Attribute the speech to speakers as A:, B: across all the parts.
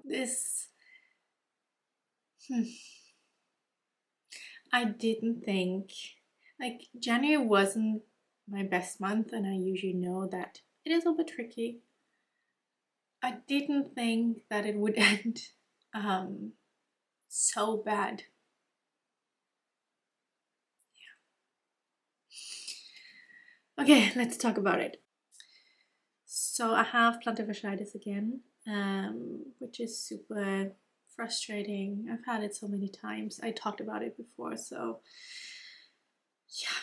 A: this, I didn't think, like, January wasn't my best month, and I usually know that it is a bit tricky. I didn't think that it would end so bad. Yeah. Okay, let's talk about it. So I have plantar fasciitis again, which is super frustrating. I've had it so many times. I talked about it before, so yeah.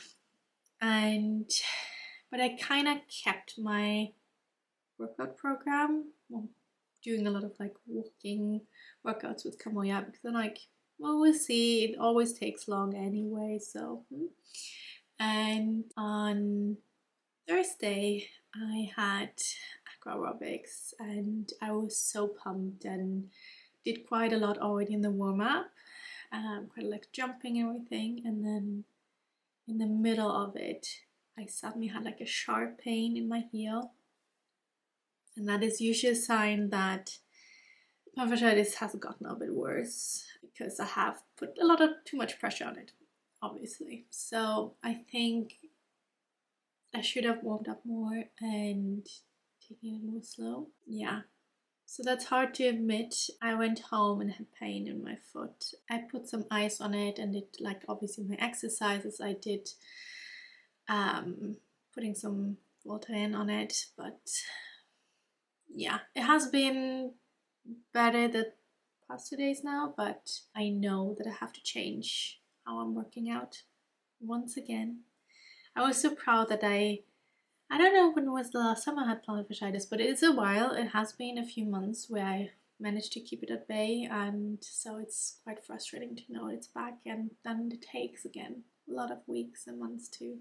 A: But I kind of kept my workout program, doing a lot of like walking workouts with Kamoya, because I'm like, well, we'll see. It always takes long anyway, so. And on Thursday, I had aqua aerobics, and I was so pumped and did quite a lot already in the warm up, quite like jumping and everything. And then in the middle of it, I suddenly had like a sharp pain in my heel, and that is usually a sign that my fasciitis has gotten a bit worse, because I have put a lot of too much pressure on it, obviously. So I think I should have warmed up more and taken it more slow. Yeah. So that's hard to admit. I went home and had pain in my foot. I put some ice on it and did, like, obviously my exercises. I did putting some Voltaren on it, but yeah, it has been better the past 2 days now, but I know that I have to change how I'm working out once again. I was so proud that I don't know when was the last time I had plantar fasciitis, but it's a while. It has been a few months where I managed to keep it at bay, and so it's quite frustrating to know it's back, and then it takes again a lot of weeks and months to.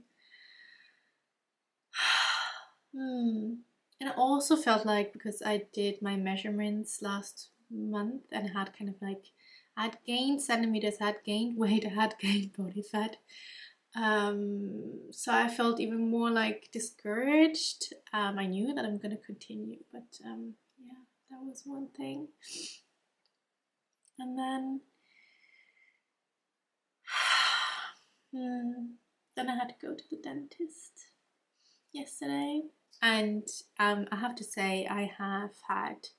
A: And I also felt like, because I did my measurements last month and had kind of like, I had gained centimeters, I had gained weight, I had gained body fat. So I felt even more like discouraged. I knew that I'm gonna continue, but yeah, that was one thing. And then then I had to go to the dentist yesterday, and I have to say I have had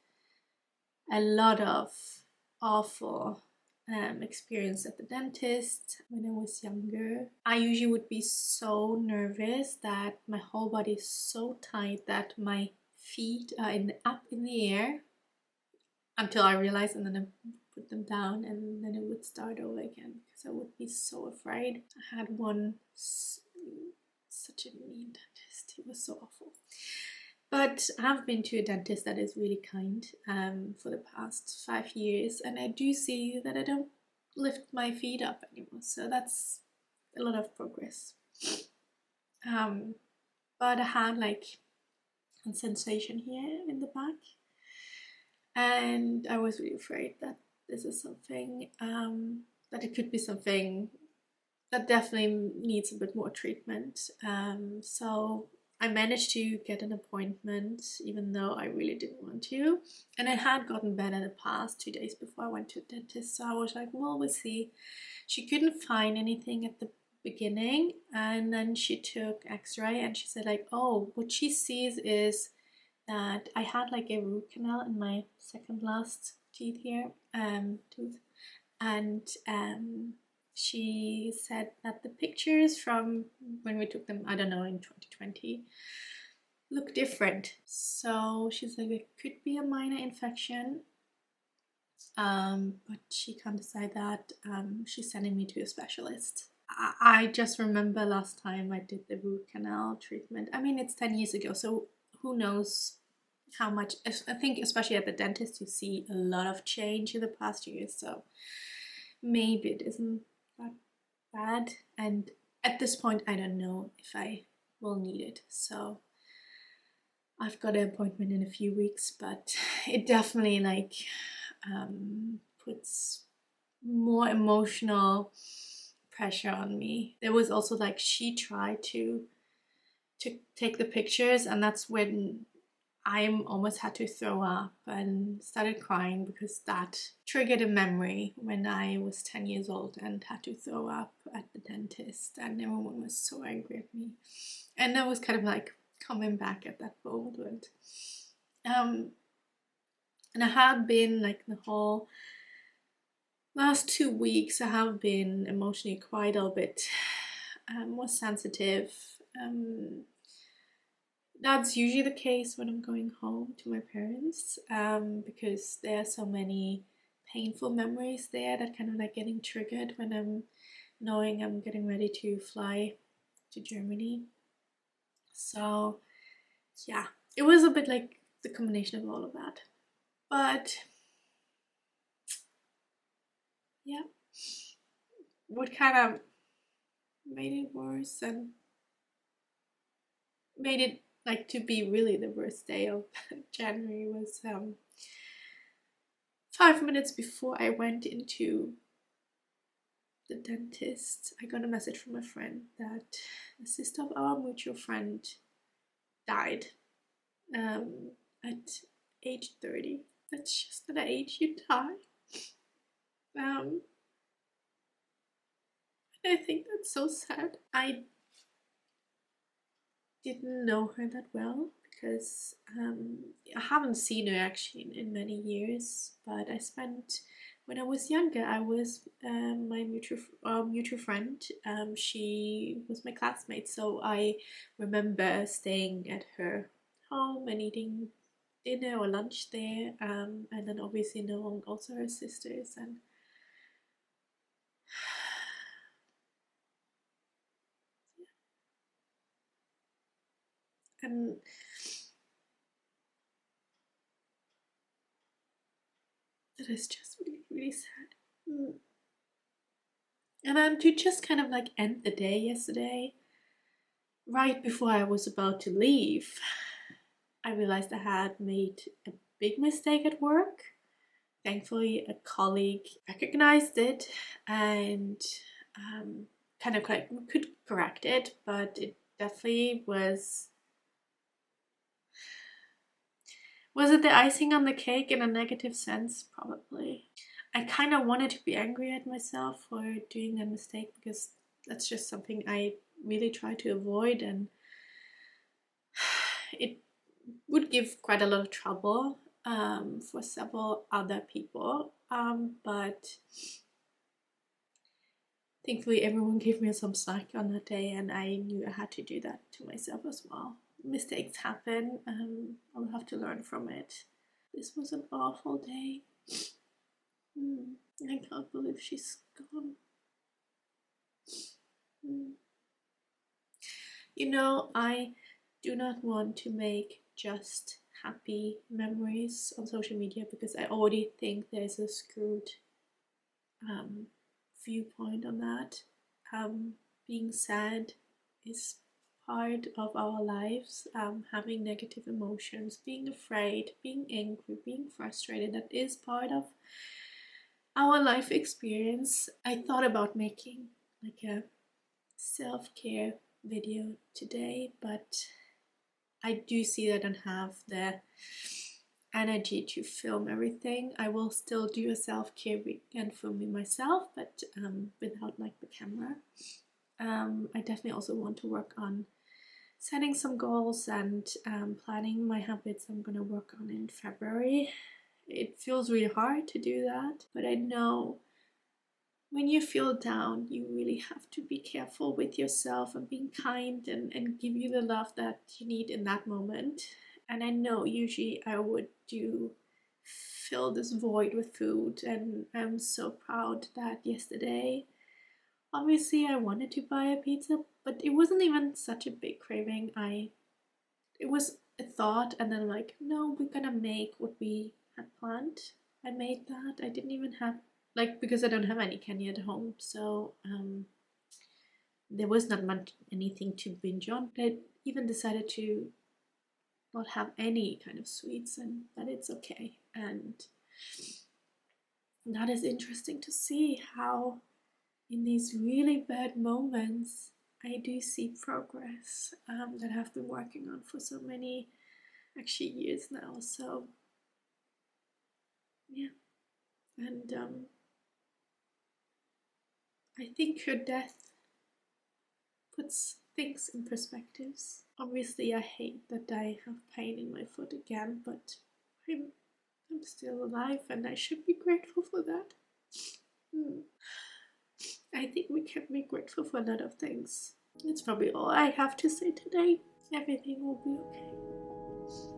A: a lot of awful experience at the dentist when I was younger. I usually would be so nervous that my whole body is so tight that my feet are up in the air until I realized, and then I put them down, and then it would start over again because I would be so afraid. I had one such a mean dentist. He was so awful. But I have been to a dentist that is really kind for the past 5 years, and I do see that I don't lift my feet up anymore, so that's a lot of progress. But I had like a sensation here in the back, and I was really afraid that this is something, that it could be something that definitely needs a bit more treatment. So I managed to get an appointment, even though I really didn't want to. And it had gotten better the past 2 days before I went to the dentist. So I was like, well, we'll see. She couldn't find anything at the beginning. And then she took x-ray, and she said like, oh, what she sees is that I had like a root canal in my second last teeth here, tooth. And she said that the pictures from when we took them, I don't know, in 2020, look different. So she's like, it could be a minor infection, but she can't decide that. She's sending me to a specialist. I just remember last time I did the root canal treatment. I mean, it's 10 years ago, so who knows how much. I think especially at the dentist you see a lot of change in the past years, so maybe it isn't that bad, and at this point I don't know if I will need it. So I've got an appointment in a few weeks, but it definitely like puts more emotional pressure on me. There was also like, she tried to take the pictures, and that's when I almost had to throw up and started crying because that triggered a memory when I was 10 years old and had to throw up at the dentist, and everyone was so angry at me. And that was kind of like coming back at that moment. And I had been like the whole last 2 weeks, I have been emotionally quite a bit more sensitive. That's usually the case when I'm going home to my parents, because there are so many painful memories there that kind of like getting triggered when I'm knowing I'm getting ready to fly to Germany. So yeah, it was a bit like the combination of all of that. But yeah, what kind of made it worse and made it like to be really the worst day of January was 5 minutes before I went into the dentist, I got a message from a friend that the sister of our mutual friend died at age 30. That's just the age you die. I think that's so sad. I didn't know her that well because I haven't seen her actually in many years, but when I was younger, I was my mutual friend. She was my classmate, so I remember staying at her home and eating dinner or lunch there, and then obviously knowing also her sisters and that is just really, really sad. And then to just kind of like end the day yesterday, right before I was about to leave, I realized I had made a big mistake at work. Thankfully, a colleague recognized it and kind of could correct it, but it definitely was it the icing on the cake in a negative sense? Probably. I kind of wanted to be angry at myself for doing a mistake because that's just something I really try to avoid, and it would give quite a lot of trouble for several other people, but thankfully everyone gave me some slack on that day, and I knew I had to do that to myself as well. Mistakes happen. I'll have to learn from it. This was an awful day. I can't believe she's gone. You know, I do not want to make just happy memories on social media because I already think there's a skewed viewpoint on that. Being sad is part of our lives. Having negative emotions, being afraid, being angry, being frustrated, that is part of our life experience. I thought about making like a self-care video today, but I do see that I don't have the energy to film everything. I will still do a self-care weekend filming myself, but without like the camera. I definitely also want to work on setting some goals and planning my habits I'm gonna work on in February. It feels really hard to do that, but I know when you feel down, you really have to be careful with yourself and being kind and give you the love that you need in that moment. And I know usually I would fill this void with food, and I'm so proud that yesterday, obviously I wanted to buy a pizza, but it wasn't even such a big craving. It was a thought, and then like, no, we're gonna make what we had planned. I made that. I didn't even have because I don't have any candy at home, so there was not much anything to binge on. I even decided to not have any kind of sweets, and that it's okay. And that is interesting to see how in these really bad moments I do see progress that I've been working on for so many actually years now. So yeah, and I think her death puts things in perspectives. Obviously, I hate that I have pain in my foot again, but I'm still alive, and I should be grateful for that. I think we can be grateful for a lot of things. That's probably all I have to say today. Everything will be okay.